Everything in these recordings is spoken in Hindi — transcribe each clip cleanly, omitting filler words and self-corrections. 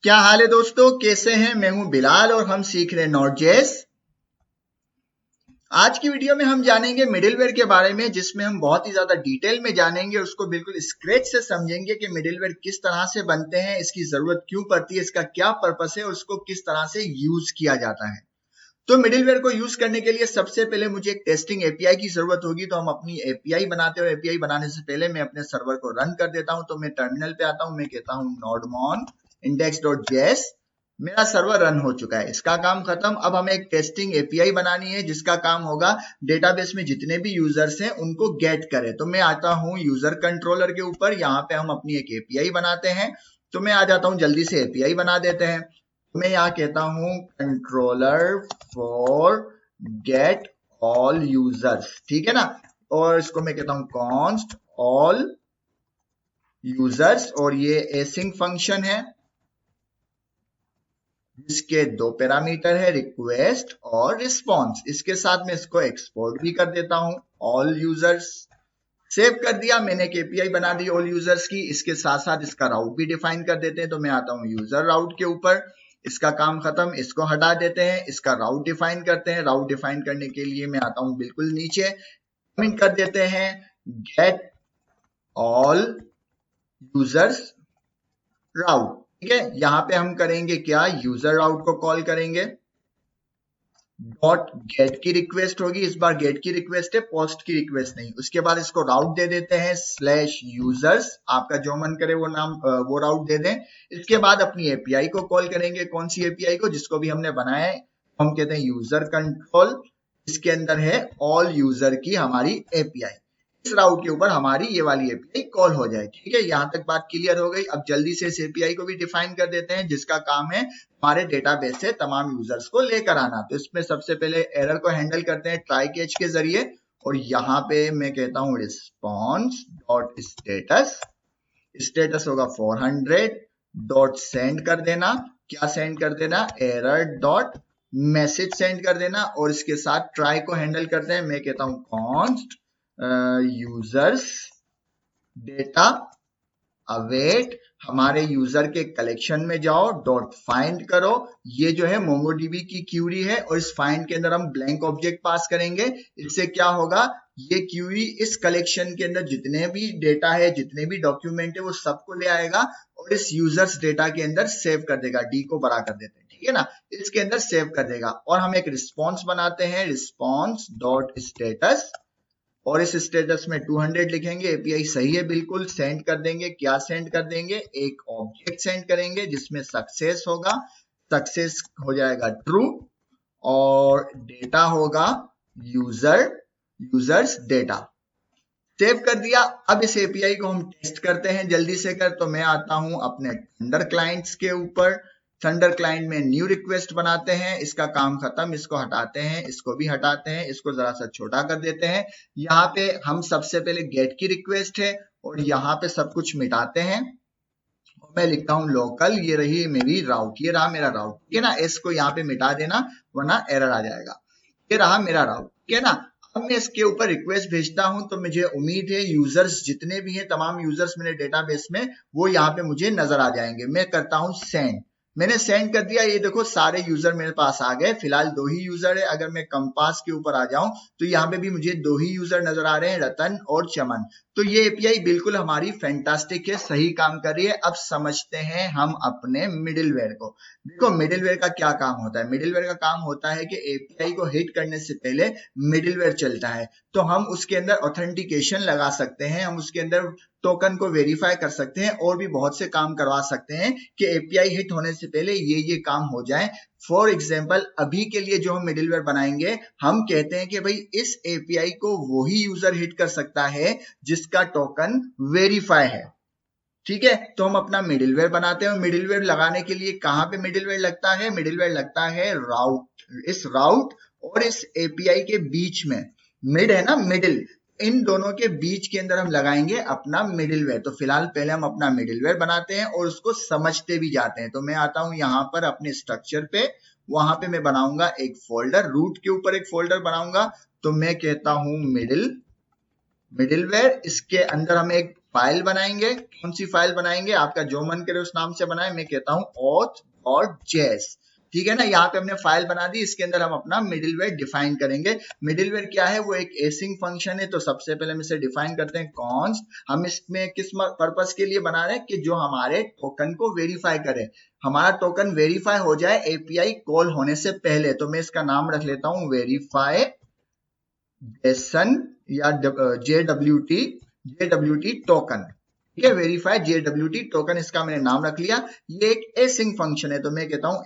क्या हाल है दोस्तों, कैसे हैं? मैं हूं बिलाल और हम सीख रहे हैं नोड.जेएस। आज की वीडियो में हम जानेंगे मिडिलवेयर के बारे में, जिसमें हम बहुत ही ज्यादा डिटेल में जानेंगे, उसको बिल्कुल स्क्रैच से समझेंगे कि मिडिलवेयर किस तरह से बनते हैं, इसकी जरूरत क्यों पड़ती है, इसका क्या पर्पस है और उसको किस तरह से यूज किया जाता है। तो मिडिलवेयर को यूज करने के लिए सबसे पहले मुझे एक टेस्टिंग एपीआई की जरूरत होगी। तो हम अपनी एपीआई बनाते हैं और एपीआई बनाने से पहले मैं अपने सर्वर को रन कर देता हूं। तो मैं टर्मिनल पे आता हूं, मैं कहता हूं nodemon index.js। मेरा सर्वर रन हो चुका है, इसका काम खत्म। अब हमें एक टेस्टिंग एपीआई बनानी है जिसका काम होगा डेटाबेस में जितने भी यूजर्स हैं उनको गेट करे। तो मैं आता हूं यूजर कंट्रोलर के ऊपर, यहाँ पे हम अपनी एक एपीआई बनाते हैं। तो मैं आ जाता हूं, जल्दी से एपीआई बना देते हैं। मैं यहाँ कहता हूं controller for get all users, ठीक है ना। और इसको मैं कहता हूं कॉन्स्ट ऑल यूजर्स, और ये एसिंक फंक्शन है जिसके दो पैरामीटर है, रिक्वेस्ट और रिस्पॉन्स। इसके साथ मैं इसको एक्सपोर्ट भी कर देता हूं, ऑल यूजर्स। सेव कर दिया मैंने, एक एपीआई बना दी ऑल यूजर्स की। इसके साथ साथ इसका राउट भी डिफाइन कर देते हैं। तो मैं आता हूं यूजर राउट के ऊपर, इसका काम खत्म, इसको हटा देते हैं, इसका राउट डिफाइन करते हैं। राउट डिफाइन करने के लिए मैं आता हूं बिल्कुल नीचे, कमेंट कर देते हैं गेट ऑल यूजर्स राउट, ठीक है। यहां पे हम करेंगे क्या, यूजर राउट को कॉल करेंगे, डॉट गेट की रिक्वेस्ट होगी। इस बार गेट की रिक्वेस्ट है, पोस्ट की रिक्वेस्ट नहीं। उसके बाद इसको राउट दे देते हैं स्लैश यूजर्स, आपका जो मन करे वो नाम वो राउट दे दें। इसके बाद अपनी एपीआई को कॉल करेंगे। कौन सी एपीआई को? जिसको भी हमने बनाया है, हम कहते हैं यूजर कंट्रोल। इसके अंदर है ऑल यूजर की हमारी एपीआई। इस राउट के ऊपर हमारी ये वाली एपीआई कॉल हो जाए, ठीक है। यहां तक बात क्लियर हो गई। अब जल्दी से इस एपीआई को भी डिफाइन कर देते हैं, जिसका काम है हमारे डेटाबेस से तमाम यूजर्स को लेकर आना। तो इसमें सबसे पहले एरर को हैंडल करते हैं ट्राई कैच के जरिए, और यहाँ पे मैं कहता हूं रिस्पॉन्स डॉट स्टेटस। स्टेटस होगा 400 डॉट सेंड कर देना। क्या सेंड कर देना? एरर डॉट मैसेज सेंड कर देना। और इसके साथ ट्राई को हैंडल करते हैं, मैं कहता हूं कॉन्स्ट यूजर्स डेटा अवेट। हमारे यूजर के कलेक्शन में जाओ, डॉट फाइंड करो। ये जो है मोंगोडीबी की क्यूरी है, और इस फाइंड के अंदर हम ब्लैंक ऑब्जेक्ट पास करेंगे। इससे क्या होगा, ये क्यूरी इस कलेक्शन के अंदर जितने भी डेटा है, जितने भी डॉक्यूमेंट है, वो सबको ले आएगा और इस यूजर्स डेटा के अंदर सेव कर देगा। डी को बड़ा कर देते हैं, ठीक है ना, इसके अंदर सेव कर देगा। और हम एक रिस्पॉन्स बनाते हैं, रिस्पॉन्स डॉट स्टेटस, और इस स्टेटस में 200 लिखेंगे। एपीआई सही है बिल्कुल, सेंड कर देंगे। क्या सेंड कर देंगे? एक ऑब्जेक्ट सेंड करेंगे जिसमें सक्सेस होगा, सक्सेस हो जाएगा ट्रू, और डेटा होगा यूजर्स डेटा। सेव कर दिया। अब इस एपीआई को हम टेस्ट करते हैं जल्दी से कर। तो मैं आता हूं अपने थंडर क्लाइंट्स के ऊपर, थंडर क्लाइंट में न्यू रिक्वेस्ट बनाते हैं। इसका काम खत्म, इसको हटाते हैं, इसको भी हटाते हैं, इसको जरा सा छोटा कर देते हैं। यहाँ पे हम सबसे पहले गेट की रिक्वेस्ट है, और यहाँ पे सब कुछ मिटाते हैं। और मैं लिखता हूँ लोकल, ये रही मेरी राउट, ये रहा मेरा राउट, ठीक है ना। एस को यहाँ पे मिटा देना वरना एरर आ जाएगा। ये रहा मेरा राउट, ठीक है ना। अब मैं इसके ऊपर रिक्वेस्ट भेजता हूं, तो मुझे उम्मीद है यूजर्स जितने भी हैं, तमाम यूजर्स मेरे डेटाबेस में, वो यहाँ पे मुझे नजर आ जाएंगे। मैं करता हूं सेंड। मैंने सेंड कर दिया, ये देखो सारे यूजर मेरे पास आ गए। फिलहाल 2 ही यूजर है। अगर मैं कंपास के ऊपर आ जाऊं तो यहाँ पे भी मुझे 2 ही यूजर नजर आ रहे हैं, रतन और चमन। तो ये एपीआई बिल्कुल हमारी फैंटास्टिक है, सही काम कर रही है। अब समझते हैं हम अपने मिडिलवेयर को। देखो मिडिलवेयर का क्या काम होता है। मिडिलवेयर का काम होता है कि एपीआई को हिट करने से पहले मिडिलवेयर चलता है, तो हम उसके अंदर ऑथेंटिकेशन लगा सकते हैं, हम उसके अंदर टोकन को वेरीफाई कर सकते हैं, और भी बहुत से काम करवा सकते हैं कि एपीआई हिट होने से पहले ये काम हो जाए। फॉर एग्जाम्पल अभी के लिए जो हम मिडिलवेयर बनाएंगे, हम कहते हैं कि भाई इस एपीआई को वही यूजर हिट कर सकता है जिसका टोकन वेरीफाई है, ठीक है। तो हम अपना मिडिलवेयर बनाते हैं। मिडिलवेयर लगाने के लिए कहां पे मिडिलवेयर लगता है? मिडिलवेयर लगता है राउट, इस राउट और इस एपीआई के बीच में। मिड है ना, मिडिल, इन दोनों के बीच के अंदर हम लगाएंगे अपना मिडिलवेयर। तो फिलहाल पहले हम अपना मिडिलवेयर बनाते हैं और उसको समझते भी जाते हैं। तो मैं आता हूं यहाँ पर अपने स्ट्रक्चर पे, वहां पे मैं बनाऊंगा एक फोल्डर, रूट के ऊपर एक फोल्डर बनाऊंगा। तो मैं कहता हूं मिडिलवेयर, इसके अंदर हम एक फाइल बनाएंगे। कौन सी फाइल बनाएंगे? आपका जो मन करे उस नाम से बनाए। मैं कहता हूं auth.js, ठीक है ना। यहाँ पे हमने फाइल बना दी, इसके अंदर हम अपना मिडिलवेयर डिफाइन करेंगे। मिडिलवेयर क्या है? वो एक एसिंक फंक्शन है। तो सबसे पहले हम इसे डिफाइन करते हैं कॉन्स्ट। हम इसमें किस पर्पस के लिए बना रहे हैं? कि जो हमारे टोकन को वेरीफाई करे, हमारा टोकन वेरीफाई हो जाए एपीआई कॉल होने से पहले। तो मैं इसका नाम रख लेता हूं वेरीफाई जेसन या जेडब्ल्यूटी टोकन, ठीक है। वेरीफाई जेडब्ल्यूटी टोकन, इसका मैंने नाम रख लिया। ये एक एसिंक फंक्शन है, तो मैं कहता हूं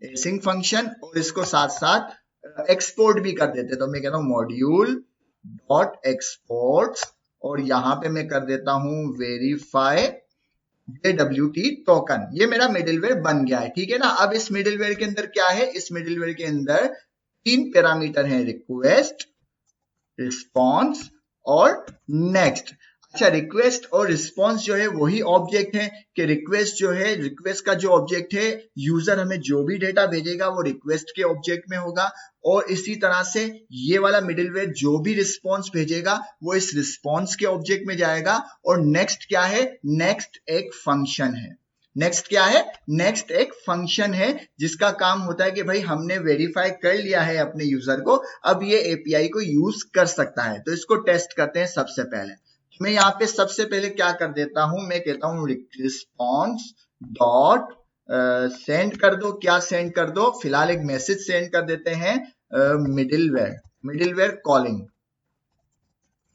एसिंक फंक्शन, और इसको साथ साथ एक्सपोर्ट भी कर देते। तो मैं कहता हूं मॉड्यूल डॉट एक्सपोर्ट, और यहां पे मैं कर देता हूं वेरीफाई जेडब्ल्यूटी टोकन। ये मेरा मिडिलवेयर बन गया है, ठीक है ना। अब इस मिडिलवेयर के अंदर क्या है? इस मिडिलवेयर के अंदर 3 पैरामीटर हैं, रिक्वेस्ट, रिस्पॉन्स और नेक्स्ट। अच्छा, रिक्वेस्ट और रिस्पॉन्स जो है वही ऑब्जेक्ट है कि रिक्वेस्ट जो है, रिक्वेस्ट का जो ऑब्जेक्ट है, यूजर हमें जो भी डेटा भेजेगा वो रिक्वेस्ट के ऑब्जेक्ट में होगा, और इसी तरह से ये वाला मिडिलवेयर जो भी रिस्पॉन्स भेजेगा वो इस रिस्पॉन्स के ऑब्जेक्ट में जाएगा। और नेक्स्ट क्या है? नेक्स्ट एक फंक्शन है। नेक्स्ट क्या है? नेक्स्ट एक फंक्शन है जिसका काम होता है कि भाई हमने वेरीफाई कर लिया है अपने यूजर को, अब ये एपीआई को यूज कर सकता है। तो इसको टेस्ट करते हैं। सबसे पहले मैं यहाँ पे सबसे पहले क्या कर देता हूं? मैं कहता हूं रिस्पॉन्स डॉट सेंड कर दो। क्या सेंड कर दो? फिलहाल एक मैसेज सेंड कर देते हैं, मिडिलवेयर कॉलिंग।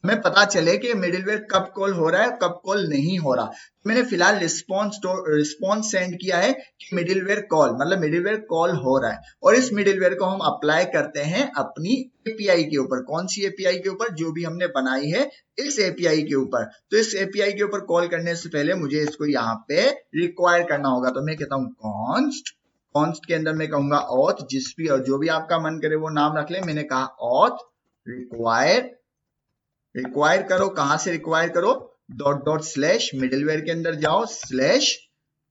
हमें पता चले कि मिडिलवेयर कब कॉल हो रहा है, कब कॉल नहीं हो रहा। मैंने फिलहाल रिस्पॉन्स सेंड किया है कि मिडिलवेयर कॉल, मतलब मिडिलवेयर कॉल हो रहा है, और इस मिडिलवेयर को हम अप्लाई करते हैं अपनी एपीआई के ऊपर। कौन सी एपीआई के ऊपर? जो भी हमने बनाई है इस एपीआई के ऊपर। तो इस एपीआई के ऊपर कॉल करने से पहले मुझे इसको यहाँ पे रिक्वायर करना होगा। तो मैं कहता हूँ कॉन्स्ट के अंदर मैं कहूंगा ऑथ, जिस भी और जो भी आपका मन करे वो नाम रख ले। मैंने कहा ऑथ रिक्वायर करो। कहां से रिक्वायर करो? डॉट डॉट स्लैश मिडिलवेयर के अंदर जाओ, स्लैश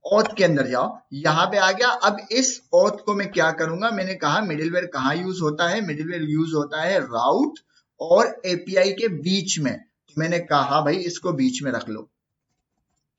ऑथ के अंदर जाओ, यहां पे आ गया। अब इस ऑथ को मैं क्या करूंगा? मैंने कहा मिडिलवेयर कहां यूज होता है? मिडिलवेयर यूज होता है राउट और एपीआई के बीच में। तो मैंने कहा भाई इसको बीच में रख लो,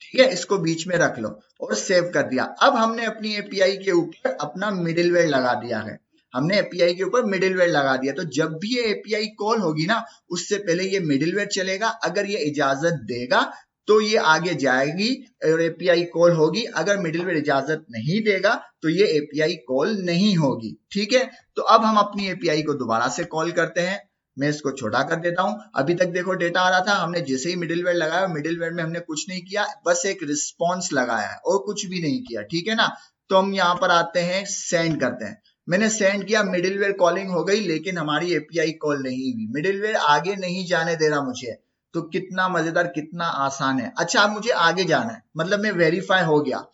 ठीक है, इसको बीच में रख लो, और सेव कर दिया। अब हमने अपनी एपीआई के ऊपर अपना मिडिलवेयर लगा दिया है। हमने एपीआई के ऊपर मिडिलवेयर लगा दिया, तो जब भी ये एपीआई कॉल होगी ना, उससे पहले ये मिडिलवेयर चलेगा। अगर ये इजाजत देगा तो ये आगे जाएगी और एपीआई कॉल होगी। अगर मिडिलवेयर इजाजत नहीं देगा तो ये एपीआई कॉल नहीं होगी, ठीक है। तो अब हम अपनी एपीआई को दोबारा से कॉल करते हैं। मैं इसको छोटा कर देता हूं। अभी तक देखो डेटा आ रहा था, हमने जैसे ही मिडिलवेयर लगाया, मिडिलवेयर में हमने कुछ नहीं किया, बस एक रिस्पॉन्स लगाया है और कुछ भी नहीं किया, ठीक है ना। तो हम यहाँ पर आते हैं, सेंड करते हैं। मैंने सेंड किया, मिडिलवेयर कॉलिंग हो गई, लेकिन हमारी एपीआई कॉल नहीं हुई। मिडिलवेयर आगे नहीं जाने दे रहा मुझे। तो कितना मजेदार, कितना आसान है। अच्छा, अब मुझे आगे जाना है, मतलब मैं वेरीफाई हो गया,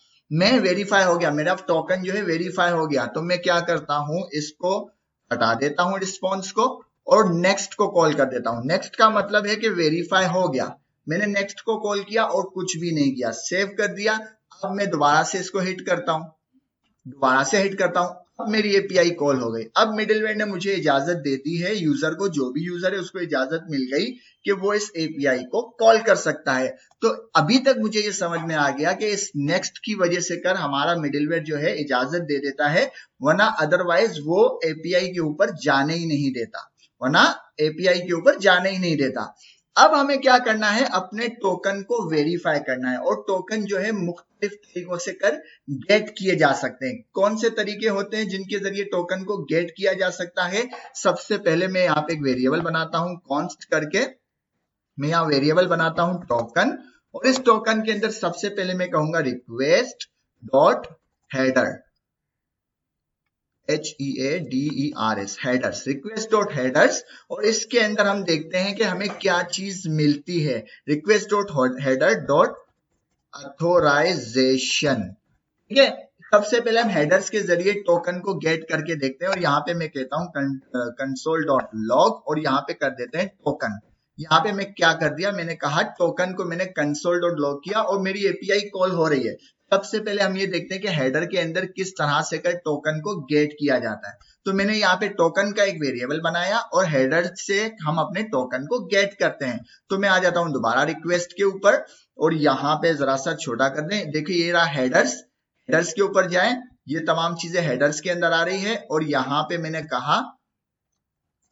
मेरा टोकन जो है वेरीफाई हो गया। तो मैं क्या करता हूं? इसको हटा देता हूं रिस्पॉन्स को, और नेक्स्ट को कॉल कर देता हूं। नेक्स्ट का मतलब है कि वेरीफाई हो गया। मैंने नेक्स्ट को कॉल किया और कुछ भी नहीं किया, सेव कर दिया। अब मैं दोबारा से इसको हिट करता हूं, अब मेरी एपीआई कॉल हो गई। अब मिडिलवेयर ने मुझे इजाजत दे दी है, यूजर को, जो भी यूजर है उसको इजाजत मिल गई कि वो इस एपीआई को कॉल कर सकता है। तो अभी तक मुझे ये समझ में आ गया कि इस नेक्स्ट की वजह से कर हमारा मिडिलवेयर जो है इजाजत दे देता है, वरना अदरवाइज वो एपीआई के ऊपर जाने ही नहीं देता। अब हमें क्या करना है? अपने टोकन को वेरीफाई करना है, और टोकन जो है मुख्तलिफ तरीकों से कर गेट किए जा सकते हैं। कौन से तरीके होते हैं जिनके जरिए टोकन को गेट किया जा सकता है? सबसे पहले मैं यहाँ पे एक वेरिएबल बनाता हूं, कॉन्स्ट करके मैं यहाँ वेरिएबल बनाता हूं टोकन, और इस टोकन के अंदर सबसे पहले मैं कहूंगा request dot header, HEADERS, headers, request dot headers. और इसके अंदर हम देखते हैं कि हमें क्या चीज मिलती है। Request dot header dot authorisation, ठीक है। सबसे पहले हम हेडर्स के जरिए टोकन को गेट करके देखते हैं, और यहाँ पे मैं कहता हूं कंसोल डॉट लॉग, और यहाँ पे कर देते हैं टोकन। यहाँ पे मैं क्या कर दिया? मैंने कहा टोकन को मैंने कंसोल डॉट लॉग किया, और मेरी एपीआई कॉल हो रही है। सबसे पहले हम ये देखते हैं कि हेडर के अंदर किस तरह से कर टोकन को गेट किया जाता है। तो मैंने यहाँ पे टोकन का एक वेरिएबल बनाया और हेडर से हम अपने टोकन को गेट करते हैं। तो मैं आ जाता हूँ दोबारा रिक्वेस्ट के ऊपर और यहाँ पे जरा सा छोटा कर दें। देखिए ये रहा हेडर्स, हेडर्स के ऊपर जाएं, ये तमाम चीजें हेडर्स के अंदर आ रही है और यहाँ पे मैंने कहा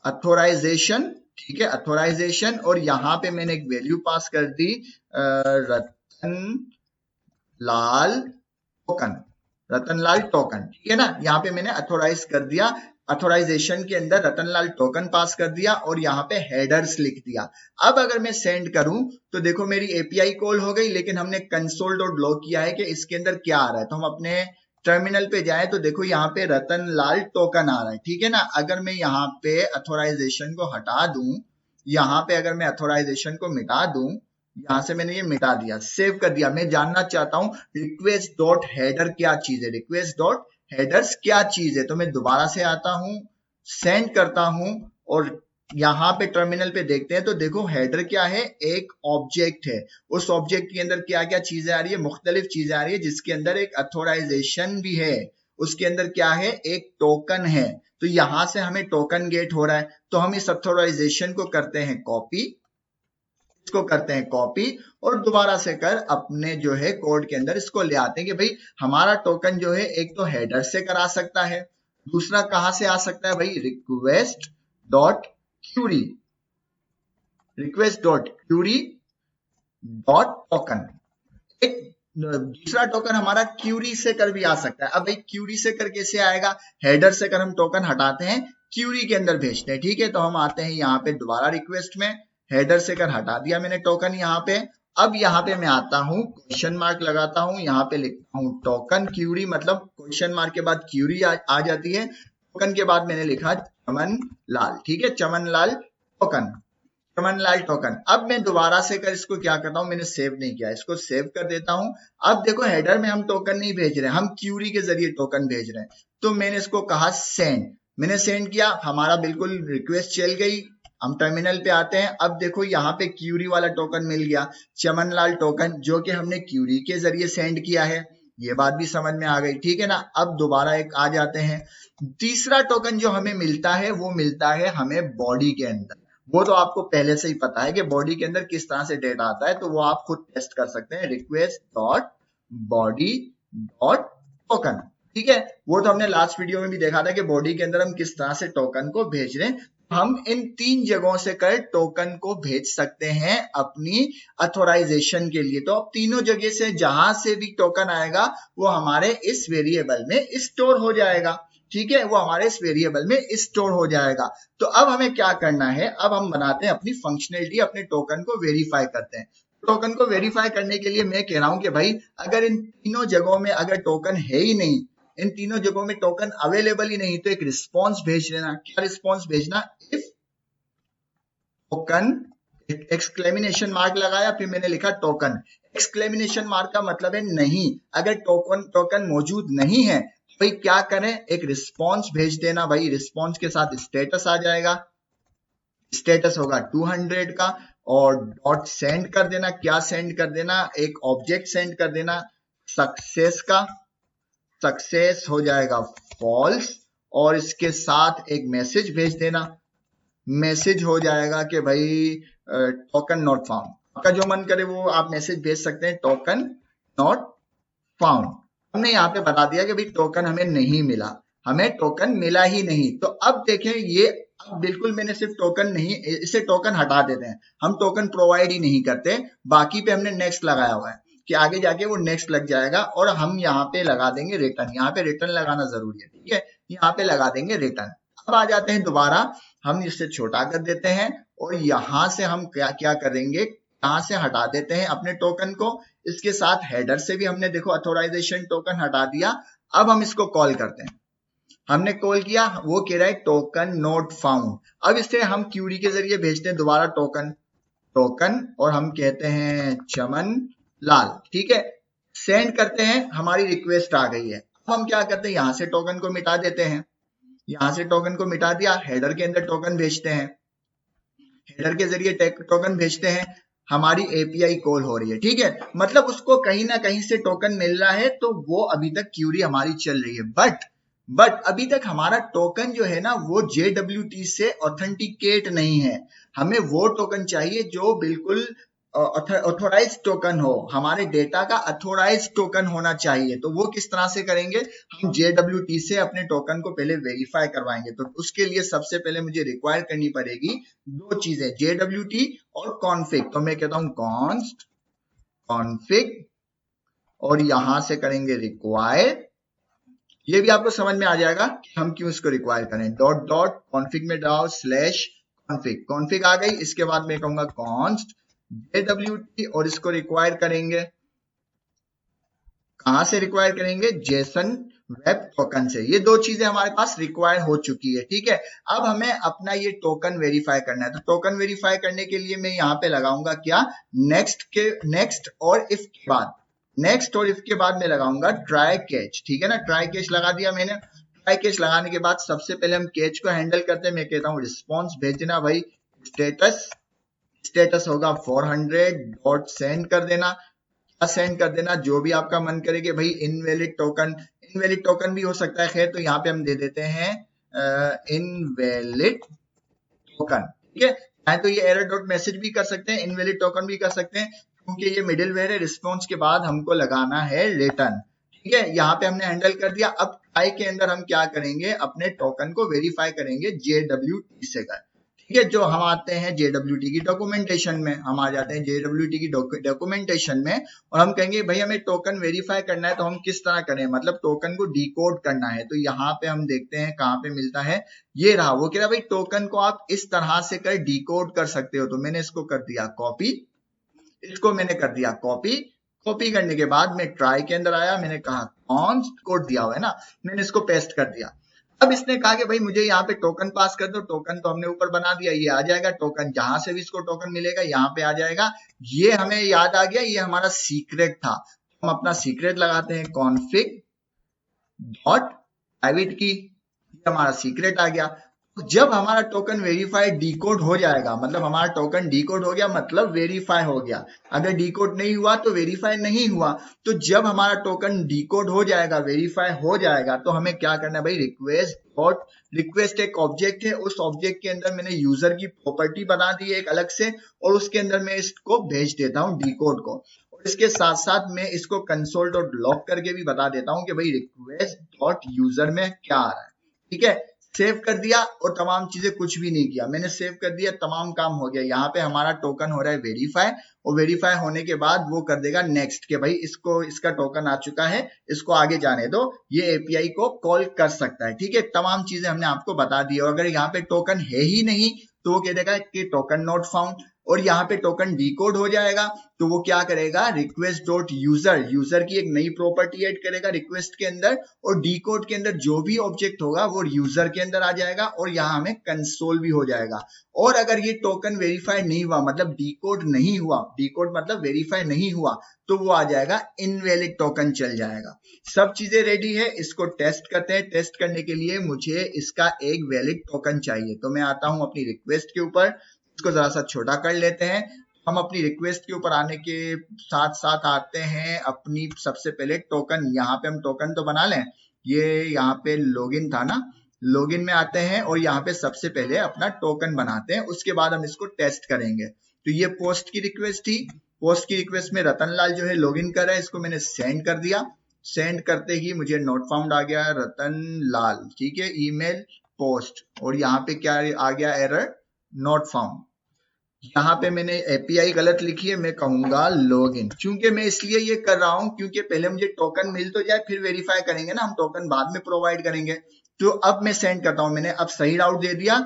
अथोराइजेशन, ठीक है, अथोराइजेशन, और यहाँ पे मैंने एक वैल्यू पास कर दी रतन लाल टोकन, रतनलाल टोकन, ठीक है ना। यहाँ पे मैंने अथोराइज कर दिया, अथोराइजेशन के अंदर रतनलाल टोकन पास कर दिया और यहाँ पे हेडर्स लिख दिया। अब अगर मैं सेंड करूं तो देखो मेरी एपीआई कॉल हो गई, लेकिन हमने console.log किया है कि इसके अंदर क्या आ रहा है। तो हम अपने टर्मिनल पे जाएं तो देखो यहाँ पे रतनलाल टोकन आ रहा है, ठीक है ना। अगर मैं यहाँ पे अथोराइजेशन को हटा दूं, यहाँ पे अगर मैं अथोराइजेशन को मिटा दूं, यहां से मैंने ये मिटा दिया, सेव कर दिया। मैं जानना चाहता हूं रिक्वेस्ट डॉट हेडर क्या चीज है, रिक्वेस्ट डॉट हेडर्स क्या चीज है। तो मैं दोबारा से आता हूं, सेंड करता हूं और यहाँ पे टर्मिनल पे देखते हैं तो देखो हेडर क्या है, एक ऑब्जेक्ट है। उस ऑब्जेक्ट के अंदर क्या क्या चीजें आ रही है, मुख्तलिफ चीजें आ रही है, जिसके अंदर एक अथोराइजेशन भी है, उसके अंदर क्या है, एक टोकन है। तो यहां से हमें टोकन गेट हो रहा है। तो हम इस अथोराइजेशन को करते हैं कॉपी, इसको करते हैं कॉपी और दोबारा से कर अपने जो है कोड के अंदर इसको ले आते हैं कि भाई हमारा टोकन जो है एक तो हेडर से करा सकता है, दूसरा कहां से आ सकता है भाई, request dot Curie, request dot Curie dot token. एक दूसरा टोकन हमारा क्यूरी से कर भी आ सकता है। अब भाई क्यूरी से कर कैसे आएगा, हेडर से कर हम टोकन हटाते हैं, क्यूरी के अंदर भेजते हैं, ठीक है। तो हम आते हैं यहाँ पे दोबारा रिक्वेस्ट में, हेडर से कर हटा दिया मैंने टोकन यहाँ पे। अब यहाँ पे मैं आता हूँ, क्वेश्चन मार्क लगाता हूँ, यहाँ पे लिखता हूँ टोकन क्यूरी, मतलब क्वेश्चन मार्क के बाद क्यूरी आ जाती है। टोकन के बाद मैंने लिखा चमन लाल, ठीक है, चमन लाल टोकन, चमन लाल टोकन। अब मैं दोबारा से कर इसको क्या करता हूं, मैंने सेव नहीं किया, इसको सेव कर देता हूं। अब देखो हेडर में हम टोकन नहीं भेज रहे हैं, हम क्यूरी के जरिए टोकन भेज रहे हैं। तो मैंने इसको कहा सेंड, मैंने सेंड किया, हमारा बिल्कुल रिक्वेस्ट चल गई। हम टर्मिनल पे आते हैं, अब देखो यहाँ पे क्यूरी वाला टोकन मिल गया, चमन लाल टोकन, जो कि हमने क्यूरी के जरिए सेंड किया है। ये बात भी समझ में आ गई, ठीक है ना। अब दोबारा एक आ जाते हैं, तीसरा टोकन जो हमें मिलता है वो मिलता है हमें बॉडी के अंदर। वो तो आपको पहले से ही पता है कि बॉडी के अंदर किस तरह से डेटा आता है, तो वो आप खुद टेस्ट कर सकते हैं, request dot body dot token, ठीक है। वो तो हमने लास्ट वीडियो में भी देखा था कि बॉडी के अंदर हम किस तरह से टोकन को भेज रहे हैं। हम इन तीन जगहों से कर टोकन को भेज सकते हैं अपनी अथोराइजेशन के लिए। तो अब तीनों जगह से जहां से भी टोकन आएगा वो हमारे इस वेरिएबल में स्टोर हो जाएगा, ठीक है, वो हमारे इस वेरिएबल में स्टोर हो जाएगा। तो अब हमें क्या करना है, अब हम बनाते हैं अपनी फंक्शनलिटी, अपने टोकन को वेरीफाई करते हैं। टोकन को वेरीफाई करने के लिए मैं कह रहा हूं कि भाई अगर इन तीनों जगहों में अगर टोकन है ही नहीं, इन तीनों जगहों में टोकन अवेलेबल ही नहीं, तो एक रिस्पॉन्स भेज देना। क्या रिस्पॉन्स भेजना, इफ टोकन, एक्सक्लेमिनेशन मार्क लगाया, फिर मैंने लिखा टोकन। एक्सक्लेमिनेशन मार्क का मतलब है नहीं, अगर टोकन मौजूद नहीं है भाई क्या करें, एक रिस्पॉन्स भेज देना। भाई रिस्पॉन्स के साथ स्टेटस आ जाएगा, स्टेटस होगा 200 का, और डॉट सेंड कर देना। क्या सेंड कर देना, एक ऑब्जेक्ट सेंड कर देना सक्सेस का, सक्सेस हो जाएगा फॉल्स, और इसके साथ एक मैसेज भेज देना, मैसेज हो जाएगा कि भाई टोकन नॉट फाउंड। आपका जो मन करे वो आप मैसेज भेज सकते हैं, टोकन नॉट फाउंड। हमने यहाँ पे बता दिया कि भाई टोकन हमें नहीं मिला, हमें टोकन मिला ही नहीं। तो अब देखें ये अब बिल्कुल मैंने सिर्फ टोकन नहीं, इसे टोकन हटा देते हैं, हम टोकन प्रोवाइड ही नहीं करते। बाकी पे हमने नेक्स्ट लगाया हुआ है कि आगे जाके वो नेक्स्ट लग जाएगा, और हम यहाँ पे लगा देंगे रिटर्न। यहाँ पे रिटर्न लगाना जरूरी है, ठीक है, यहाँ पे लगा देंगे रिटर्न। अब आ जाते हैं दोबारा, हम इससे छोटा कर देते हैं और यहाँ से हम क्या क्या करेंगे, यहाँ से हटा देते हैं अपने टोकन को। इसके साथ हेडर से भी हमने देखो अथोराइजेशन टोकन हटा दिया। अब हम इसको कॉल करते हैं, हमने कॉल किया, वो कह रहा है टोकन नॉट फाउंड। अब इसे हम क्यूरी के जरिए भेजते हैं दोबारा टोकन, टोकन, और हम कहते हैं चमन लाल, ठीक है, सेंड करते हैं, हमारी रिक्वेस्ट आ गई है। अब हम क्या करते हैं, यहां से टोकन को मिटा देते हैं, यहां से टोकन को मिटा दिया, हेडर के अंदर टोकन भेजते हैं, हेडर के जरिए टोकन भेजते हैं। हमारी एपीआई कॉल हो रही है, ठीक है, मतलब उसको कहीं ना कहीं से टोकन मिल रहा है, तो वो अभी तक क्यूरी हमारी चल रही है। बट अभी तक हमारा टोकन जो है ना वो JWT से ऑथेंटिकेट नहीं है। हमें वो टोकन चाहिए जो बिल्कुल ऑथोराइज टोकन हो, हमारे डेटा का ऑथोराइज टोकन होना चाहिए। तो वो किस तरह से करेंगे, हम JWT से अपने टोकन को पहले वेरीफाई करवाएंगे। तो उसके लिए सबसे पहले मुझे रिक्वायर करनी पड़ेगी दो चीजें, JWT और कॉन्फिग। तो मैं कहता हूं कॉन्स्ट कॉन्फिग और यहां से करेंगे रिक्वायर। ये भी आपको समझ में आ जाएगा कि हम क्यों इसको रिक्वायर करें। डॉट डॉट कॉन्फिग में डाल स्लैश कॉन्फिग, कॉन्फिग आ गई। इसके बाद मैं कहूंगा कॉन्स्ट JWT और इसको रिक्वायर करेंगे। कहां से रिक्वायर करेंगे, जेसन वेब टोकन से। ये दो चीजें हमारे पास रिक्वायर हो चुकी है, ठीक है। अब हमें अपना ये टोकन वेरीफाई करना है। तो टोकन वेरीफाई करने के लिए मैं यहाँ पे लगाऊंगा क्या, नेक्स्ट और इफ के बाद, नेक्स्ट और इफ के बाद मैं लगाऊंगा ट्राई कैच, ठीक है ना। ट्राई कैच लगा दिया मैंने। ट्राई कैच लगाने के बाद सबसे पहले हम कैच को हैंडल करते हैं। मैं कहता हूँ रिस्पॉन्स भेजना भाई, स्टेटस होगा 400 डॉट सेंड कर देना, सेंड कर देना जो भी आपका मन करे कि भाई इनवैलिड टोकन भी हो सकता है। खैर तो यहाँ पे हम दे देते हैं इनवैलिड टोकन, ठीक है। चाहे तो ये एरर डॉट मैसेज भी कर सकते हैं, इनवैलिड टोकन भी कर सकते हैं, क्योंकि ये मिडिलवेयर है। रिस्पॉन्स के बाद हमको लगाना है रिटर्न, ठीक है। यहाँ पे हमने हैंडल कर दिया। अब ट्राई के अंदर हम क्या करेंगे, अपने टोकन को वेरीफाई करेंगे JWT से कर, ठीक है। जो हम आते हैं JWT की डॉक्यूमेंटेशन में, हम आ जाते हैं JWT की डॉक्यूमेंटेशन में और हम कहेंगे भाई हमें टोकन वेरीफाई करना है। तो हम किस तरह करें, मतलब टोकन को डिकोड करना है। तो यहाँ पे हम देखते हैं कहाँ पे मिलता है, ये रहा। वो कह रहा भाई टोकन को आप इस तरह से कर डिकोड कर सकते हो। तो मैंने इसको कर दिया कॉपी, इसको मैंने कर दिया कॉपी। कॉपी करने के बाद मैं ट्राई के अंदर आया, मैंने कहा कॉन्स्ट कोड दिया हुआ है ना, मैंने इसको पेस्ट कर दिया। अब इसने कहा कि भाई मुझे यहाँ पे टोकन पास कर दो। टोकन तो हमने ऊपर बना दिया, ये आ जाएगा टोकन, जहां से भी इसको टोकन मिलेगा यहाँ पे आ जाएगा। ये हमें याद आ गया, ये हमारा सीक्रेट था। हम अपना सीक्रेट लगाते हैं कॉन्फिग डॉट प्राइवेट की, ये हमारा सीक्रेट आ गया। जब हमारा टोकन वेरीफाई डिकोड हो जाएगा, मतलब हमारा टोकन डिकोड हो गया मतलब वेरीफाई हो गया। अगर डिकोड नहीं हुआ तो वेरीफाई नहीं हुआ। तो जब हमारा टोकन डिकोड हो जाएगा, वेरीफाई हो जाएगा, तो हमें क्या करना है भाई, रिक्वेस्ट एक ऑब्जेक्ट है, उस ऑब्जेक्ट के अंदर मैंने यूजर की प्रॉपर्टी बना दी है एक अलग से, और उसके अंदर मैं इसको भेज देता हूँ डिकोड को। और इसके साथ साथ मैं इसको कंसोल डॉट लॉग करके भी बता देता हूँ कि भाई रिक्वेस्ट डॉट यूजर में क्या आ रहा है, ठीक है। सेव कर दिया और तमाम चीजें, कुछ भी नहीं किया मैंने, सेव कर दिया, तमाम काम हो गया। यहाँ पे हमारा टोकन हो रहा है वेरीफाई, और वेरीफाई होने के बाद वो कर देगा नेक्स्ट के भाई इसको, इसका टोकन आ चुका है, इसको आगे जाने दो, ये एपीआई को कॉल कर सकता है, ठीक है। तमाम चीजें हमने आपको बता दी। और अगर यहाँ पे टोकन है ही नहीं तो वो कह देगा कि टोकन नॉट फाउंड। और यहाँ पे टोकन डिकोड हो जाएगा तो वो क्या करेगा, रिक्वेस्ट डॉट यूजर की एक नई प्रॉपर्टी ऐड करेगा रिक्वेस्ट के अंदर, और डिकोड के अंदर जो भी ऑब्जेक्ट होगा वो यूजर के अंदर आ जाएगा, और यहाँ हमें कंसोल भी हो जाएगा। और अगर ये टोकन वेरीफाई नहीं हुआ, मतलब डिकोड नहीं हुआ, डिकोड मतलब वेरीफाई नहीं हुआ, तो वो आ जाएगा इनवैलिड टोकन चल जाएगा। सब चीजें रेडी है, इसको टेस्ट करते हैं। टेस्ट करने के लिए मुझे इसका एक वैलिड टोकन चाहिए। तो मैं आता हूं अपनी रिक्वेस्ट के ऊपर, इसको जरा सा छोटा कर लेते हैं। हम अपनी रिक्वेस्ट के ऊपर आने के साथ साथ आते हैं अपनी सबसे पहले टोकन, यहाँ पे हम टोकन तो बना लें, ये यहाँ पे लॉगिन था ना, लॉगिन में आते हैं और यहाँ पे सबसे पहले अपना टोकन बनाते हैं, उसके बाद हम इसको टेस्ट करेंगे। तो ये पोस्ट की रिक्वेस्ट थी, पोस्ट की रिक्वेस्ट में रतन लाल जो है लॉगिन कर रहा है, इसको मैंने सेंड कर दिया। सेंड करते ही मुझे नोट फाउंड आ गया रतन लाल, ठीक है, ईमेल पोस्ट, और यहाँ पे क्या आ गया, एरर नॉट फाउंड। यहाँ पे मैंने एपीआई गलत लिखी है, मैं कहूंगा लॉगिन। क्योंकि मैं इसलिए ये कर रहा हूं क्योंकि पहले मुझे टोकन मिल तो जाए, फिर वेरीफाई करेंगे ना, हम टोकन बाद में प्रोवाइड करेंगे। तो अब मैं सेंड करता हूं, मैंने अब सही राउट दे दिया,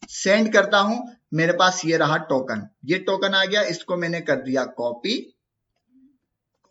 सेंड करता हूं, मेरे पास ये रहा टोकन, ये टोकन आ गया, इसको मैंने कर दिया कॉपी।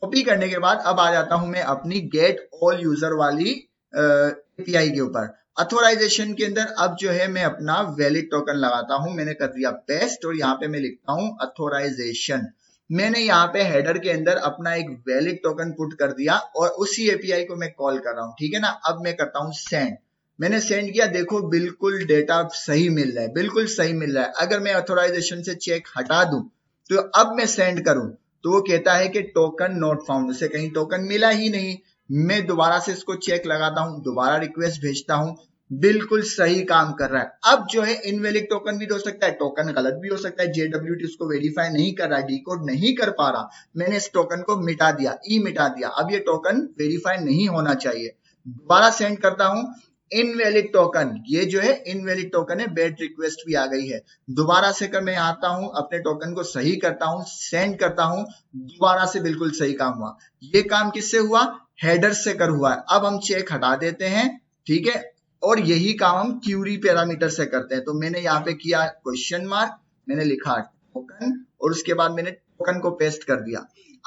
कॉपी करने के बाद अब आ जाता हूं मैं अपनी गेट ऑल यूजर वाली एपीआई के ऊपर। अथोराइजेशन के अंदर अब जो है मैं अपना वैलिड टोकन लगाता हूं, मैंने कर दिया पेस्ट, और यहाँ पे मैं लिखता हूं अथोराइजेशन। मैंने यहाँ पे हेडर के अंदर अपना एक वैलिड टोकन पुट कर दिया और उसी एपीआई को मैं कॉल कर रहा हूं, ठीक है ना। अब मैं करता हूं सेंड, मैंने सेंड किया, देखो बिल्कुल डेटा सही मिल रहा है, बिल्कुल सही मिल रहा है। अगर मैं अथोराइजेशन से चेक हटा दूं तो अब मैं सेंड करूं तो वो कहता है कि टोकन नॉट फाउंड, उसे कहीं टोकन मिला ही नहीं। मैं दोबारा से इसको चेक लगाता हूं, दोबारा रिक्वेस्ट भेजता हूं, बिल्कुल सही काम कर रहा है। अब जो है इनवैलिड टोकन भी हो सकता है, टोकन गलत भी हो सकता है, JWT उसको वेरीफाई नहीं कर रहा है, डिकोड नहीं कर पा रहा। मैंने इस टोकन को मिटा दिया, मिटा दिया। अब ये टोकन वेरीफाई नहीं होना चाहिए। दोबारा सेंड करता हूं, इनवैलिड टोकन, ये जो है इनवैलिड टोकन है, बैड रिक्वेस्ट भी आ गई है। दोबारा से कर मैं आता हूं, अपने टोकन को सही करता हूं, सेंड करता हूं, दोबारा से बिल्कुल सही काम हुआ। ये काम किससे हुआ? हेडर से कर हुआ है। अब हम चेक हटा देते हैं, ठीक है, और यही काम हम क्यूरी पैरामीटर से करते हैं। तो मैंने यहाँ पे किया क्वेश्चन मार्क, मैंने लिखा टोकन और उसके बाद मैंने टोकन को पेस्ट कर दिया।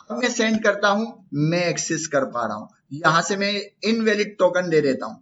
अब मैं सेंड करता हूं, मैं एक्सेस कर पा रहा हूं। यहां से मैं इनवैलिड टोकन दे देता हूं,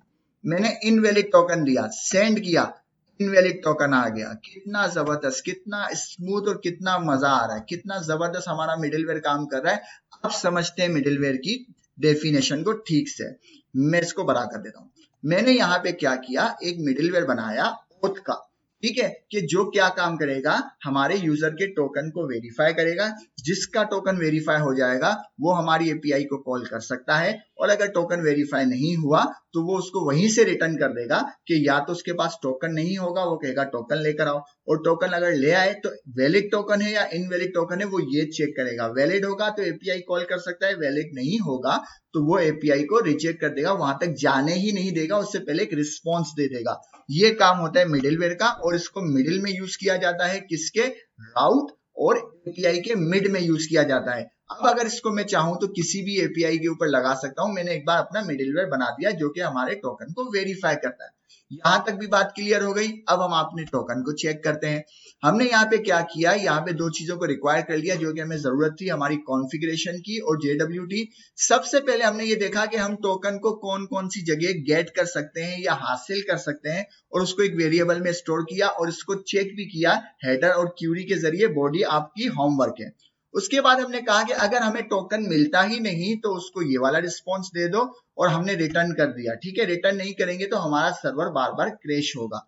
मैंने इनवैलिड टोकन दिया, सेंड किया, इनवैलिड टोकन आ गया। कितना जबरदस्त, कितना स्मूथ और कितना मजा आ रहा है, कितना जबरदस्त हमारा मिडिलवेयर काम कर रहा है। अब समझते हैं मिडिलवेयर की डेफिनेशन को ठीक से। मैं इसको बड़ा कर देता हूं। मैंने यहाँ पे क्या किया, एक मिडिलवेयर बनाया ओथ का, ठीक है, कि जो क्या काम करेगा, हमारे यूजर के टोकन को वेरीफाई करेगा। जिसका टोकन वेरीफाई हो जाएगा वो हमारी एपीआई को कॉल कर सकता है, और अगर टोकन वेरीफाई नहीं हुआ तो वो उसको वहीं से रिटर्न कर देगा कि या तो उसके पास टोकन नहीं होगा, वो कहेगा टोकन लेकर आओ, और टोकन अगर ले आए तो वैलिड टोकन है या इनवैलिड टोकन है वो ये चेक करेगा। वैलिड होगा तो एपीआई कॉल कर सकता है, वैलिड नहीं होगा तो वो एपीआई को रिजेक्ट कर देगा, वहां तक जाने ही नहीं देगा, उससे पहले एक रिस्पॉन्स दे देगा। ये काम होता है मिडिलवेयर का, और इसको मिडिल में यूज किया जाता है, किसके? राउट और एपीआई के मिड में यूज किया जाता है। अब अगर इसको मैं चाहूं तो किसी भी एपीआई के ऊपर लगा सकता हूं। मैंने एक बार अपना मिडिलवेयर बना दिया जो कि हमारे टोकन को वेरीफाई करता है। यहां तक भी बात क्लियर हो गई। अब हम अपने टोकन को चेक करते हैं। हमने यहाँ पे क्या किया, यहाँ पे दो चीजों को रिक्वायर कर लिया जो कि हमें जरूरत थी, हमारी कॉन्फ़िगरेशन की और JWT। सबसे पहले हमने ये देखा कि हम टोकन को कौन कौन सी जगह गेट कर सकते हैं या हासिल कर सकते हैं, और उसको एक वेरिएबल में स्टोर किया, और इसको चेक भी किया हेडर और क्यूरी के जरिए। बॉडी आपकी होमवर्क है। उसके बाद हमने कहा कि अगर हमें टोकन मिलता ही नहीं तो उसको ये वाला रिस्पॉन्स दे दो, और हमने रिटर्न कर दिया, ठीक है। रिटर्न नहीं करेंगे तो हमारा सर्वर बार बार क्रैश होगा।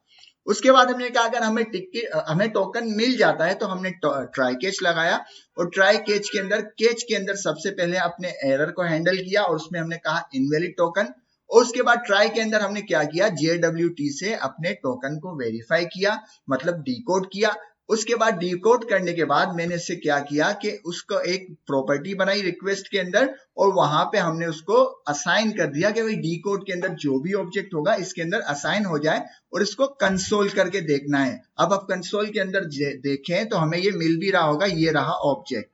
उसके बाद हमने कहा अगर हमें टोकन मिल जाता है तो हमने ट्राई कैच लगाया, और ट्राई कैच के अंदर सबसे पहले अपने एरर को हैंडल किया, और उसमें हमने कहा इनवैलिड टोकन। और उसके बाद ट्राई के अंदर हमने क्या किया, JWT से अपने टोकन को वेरीफाई किया, मतलब डिकोड किया। उसके बाद डिकोड करने के बाद मैंने इससे क्या किया कि उसको एक प्रॉपर्टी बनाई रिक्वेस्ट के अंदर, और वहां पे हमने उसको असाइन कर दिया कि भाई डिकोड के अंदर जो भी ऑब्जेक्ट होगा इसके अंदर असाइन हो जाए, और इसको कंसोल करके देखना है। अब आप कंसोल के अंदर देखें तो हमें ये मिल भी रहा होगा, ये रहा ऑब्जेक्ट,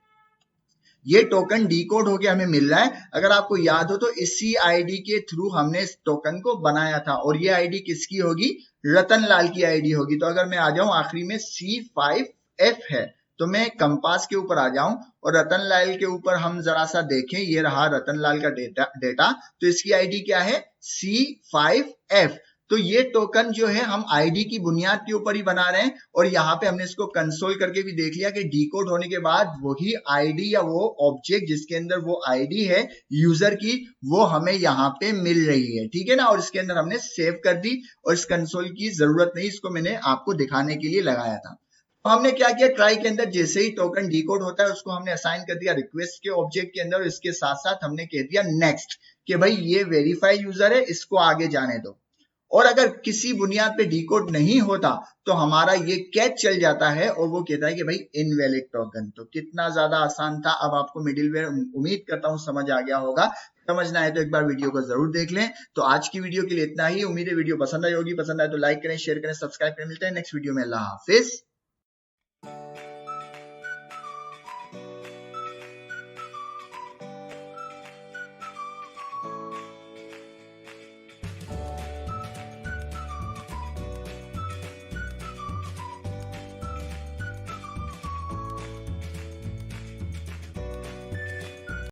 ये टोकन डिकोड होके हमें मिल रहा है। अगर आपको याद हो तो इसी आईडी के थ्रू हमने इस टोकन को बनाया था, और ये आईडी किसकी होगी? रतन लाल की आईडी होगी। तो अगर मैं आ जाऊं आखिरी में C5F है, तो मैं कंपास के ऊपर आ जाऊं और रतन लाल के ऊपर हम जरा सा देखें, ये रहा रतन लाल का डेटा। तो इसकी आईडी क्या है? C5F। तो ये टोकन जो है हम आईडी की बुनियाद के ऊपर ही बना रहे हैं, और यहाँ पे हमने इसको कंसोल करके भी देख लिया कि डिकोड होने के बाद वही आईडी या वो ऑब्जेक्ट जिसके अंदर वो आईडी है यूजर की, वो हमें यहाँ पे मिल रही है, ठीक है ना। और इसके अंदर हमने सेव कर दी, और इस कंसोल की जरूरत नहीं, इसको मैंने आपको दिखाने के लिए लगाया था। तो हमने क्या किया, ट्राई के अंदर जैसे ही टोकन डिकोड होता है उसको हमने असाइन कर दिया रिक्वेस्ट के ऑब्जेक्ट के अंदर, और इसके साथ साथ हमने कह दिया नेक्स्ट, कि भाई ये वेरीफाई यूजर है, इसको आगे जाने दो। और अगर किसी बुनियाद पे डिकोड नहीं होता तो हमारा ये कैच चल जाता है, और वो कहता है कि भाई इनवैलिड टोकन। तो कितना ज्यादा आसान था। अब आपको मिडिलवेयर उम्मीद करता हूं समझ आ गया होगा। समझना है तो एक बार वीडियो को जरूर देख लें। तो आज की वीडियो के लिए इतना ही। उम्मीद है वीडियो पसंद आई होगी। पसंद आए तो लाइक करें, शेयर करें, सब्सक्राइब करें। मिलते हैं नेक्स्ट वीडियो में। अल्लाह हाफिज।